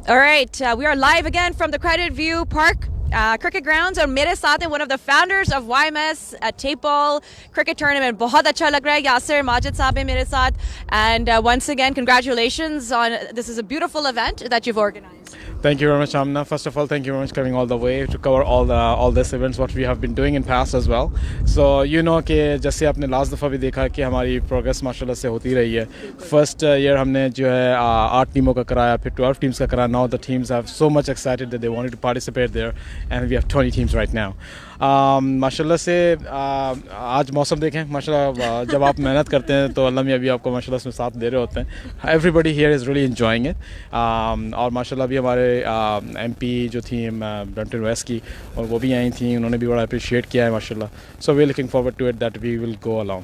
All right, we are live again from the Credit View Park cricket grounds और मेरे साथ हैं one of the founders of YMS tape ball cricket tournament. बहुत अच्छा लग रहा है. यासिर माजिद साहब हैं मेरे साथ, and once again congratulations on this is a beautiful event that you've organized. Thank you very much, Amna. First of all, thank you very much coming all the way to cover all these events what we have been doing in past as well. So you know कि जैसे आपने last दफ़ा भी देखा कि हमारी progress माशाल्लाह से होती रही है. फर्स्ट ईयर हमने जो है 8 टीमों का कराया, फिर 12 टीम्स का कराया. Now the teams have so much excited that they wanted to participate there, and we have 20 teams right now. माशाल्लाह से आज मौसम देखें माशाल्लाह जब आप मेहनत करते हैं तो अल्लाह मियां भी आपको माशाल्लाह इसमें साथ दे रहे होते हैं. Everybody here is really enjoying it. और माशाल्लाह भी हमारे एमपी जो थी ब्रैम्पटन वेस्ट की, और वो भी आई थी, उन्होंने भी बड़ा अप्रिशिएट किया है माशाल्लाह. So we are looking forward to it that we will go along.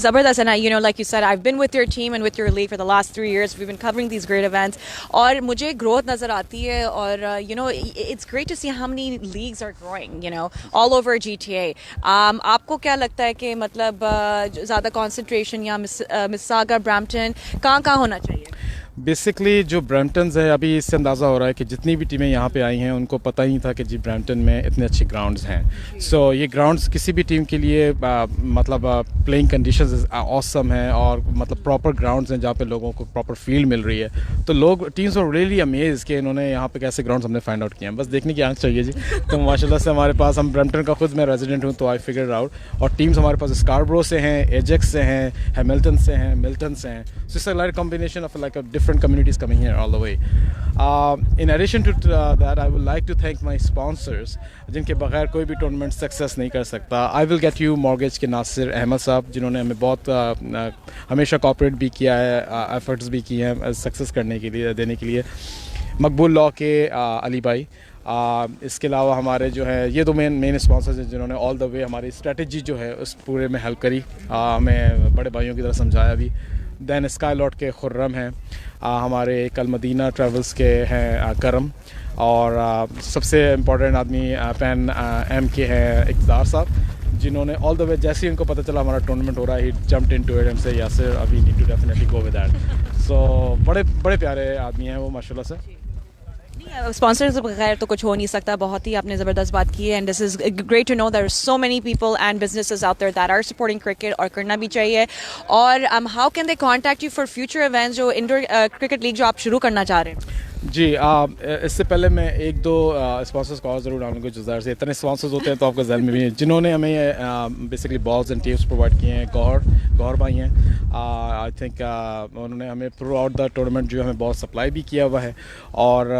Zabardast, and you know, like you said, I've been with your team and with your league for the last 3 years. We've been covering these great events, और मुझे growth नजर आती है, और you know, it's great to see how many leagues are growing, you know, all over GTA. आपको क्या लगता है कि मतलब ज़्यादा concentration या मिसागा ब्रैम्पटन कहाँ होना चाहिए? बेसिकली जो ब्रैम्पटन्स है, अभी इससे अंदाज़ा हो रहा है कि जितनी भी टीमें यहाँ पे आई हैं उनको पता ही नहीं था कि जी ब्रैम्पटन में इतने अच्छे ग्राउंड्स हैं. सो ये ग्राउंड्स किसी भी टीम के लिए मतलब प्लेइंग कंडीशंस ऑसम हैं, और मतलब प्रॉपर ग्राउंड्स हैं जहाँ पे लोगों को प्रॉपर फील्ड मिल रही है. तो लोग टीम्स और रियली अमेज कि इन्होंने यहाँ पे कैसे ग्राउंड्स हमने फाइंड आउट किए हैं. बस देखने की आंख चाहिए जी. तो माशाल्लाह से हमारे पास, हम ब्रैम्पटन का खुद मैं रेजिडेंट हूँ, तो आई फिगर आउट. और टीम्स हमारे पास स्कारब्रो से हैं, एजेक्स से हैं, हैमिल्टन से हैं, मिल्टन से हैं. So it's like combination of like different communities coming here all the way. In addition to that, I would like to thank my sponsors, जिनके बगैर कोई भी टूर्नामेंट सक्सेस नहीं कर सकता. I will get you mortgage के नासिर अहमद साहब, जिन्होंने हमें बहुत हमेशा कॉपरेट भी किया है, एफर्ट्स भी किए हैं सक्सेस करने के लिए, देने के लिए. मकबूल लॉ के अली भाई, इसके अलावा हमारे जो है ये दो मेन स्पॉन्सर्स हैं जिन्होंने ऑल द वे हमारी स्ट्रेटजी जो है उस पूरे में हेल्प करी, हमें बड़े भाइयों की तरह समझाया भी. दैन स्काई लॉट के खुर्रम हैं, हमारे कल मदीना ट्रैवल्स के हैं करम, और सबसे इम्पोर्टेंट आदमी पैन एम के हैं इक़्तिदार साहब, जिन्होंने ऑल द वे जैसे ही उनको पता चला हमारा टूर्नामेंट हो रहा है, he jumped into it and से यासिर अभी need to definitely go with that. So बड़े प्यारे आदमी हैं वो माशाल्लाह से. स्पॉन्सर्स बगैर तो कुछ हो नहीं सकता. बहुत ही आपने ज़बरदस्त बात की है, and this is great to know there are so many people and businesses out there that are supporting cricket, और करना भी चाहिए. और how can they contact you for future events, जो इंडोर क्रिकेट लीग जो आप शुरू करना चाह रहे हैं? जी, इससे पहले मैं एक दो स्पॉन्सर्स को और ज़रूर डालूंगा. जुज़ार से इतने स्पॉन्सर्स होते हैं तो आपको जहन में भी नहीं, जिन्होंने हमें basically balls and tapes provide किए हैं. गौर भाई हैं, आई थिंक उन्होंने हमें थ्रू आउट द टूर्नामेंट जो हमें बॉल सप्लाई भी किया हुआ है. और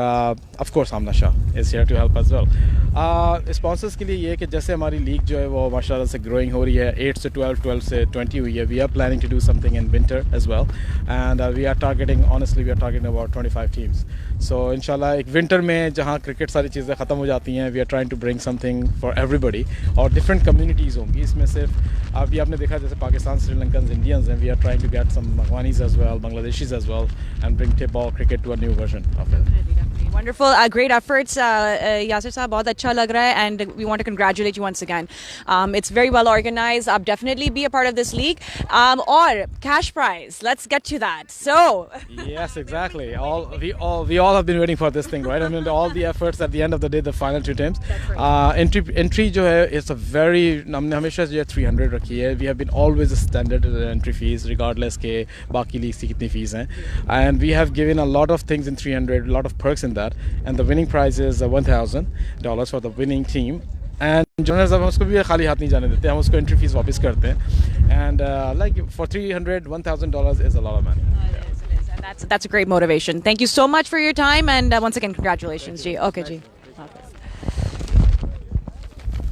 of course Aamna Shah is here to help as well. Sponsors के लिए ये है कि जैसे हमारी लीग जो है वो माशाल्लाह से ग्रोइंग हो रही है, 8 से 12, 12 से 20 हुई है. We are planning to do something in winter as well, and we are targeting about 25 teams. So इंशाल्लाह एक विंटर में जहाँ क्रिकेट सारी चीज़ें ख़त्म हो जाती हैं, we are trying to bring something for everybody, और डिफरेंट कम्युनिटीज़ होंगी इसमें. सिर्फ अभी आपने देखा जैसे पाकिस्तान, श्रीलंकन, इंडियंस हैं. We are trying to get some Afghanis as well, Bangladeshis as well, and bring tape ball cricket to a new version of it. Wonderful, great efforts, Yasir साहब, बहुत अच्छा लग रहा है, and we want to congratulate you once again. It's very well organized. आप definitely be a part of this league. और cash prize, let's get to that. So yes, exactly. We all have been waiting for this thing, right? I mean, all the efforts at the end of the day, the final 2 teams. Entry जो है, it's a very, हमने हमेशा जो 300 रखी है. We have been always a standard entry fees, regardless के बाकी league की कितनी फीस हैं. And we have given a lot of things in 300, a lot of perks in that. And the winning prize is $1,000 for the winning team. And जो है हम उसको भी खाली हाथ नहीं जाने देते, हम उसको एंट्री फीस वापस करते हैं. And like for 300, $1,000 is a lot of money. It is. And that's a great motivation. Thank you so much for your time, and once again congratulations, Ji. Okay, Ji.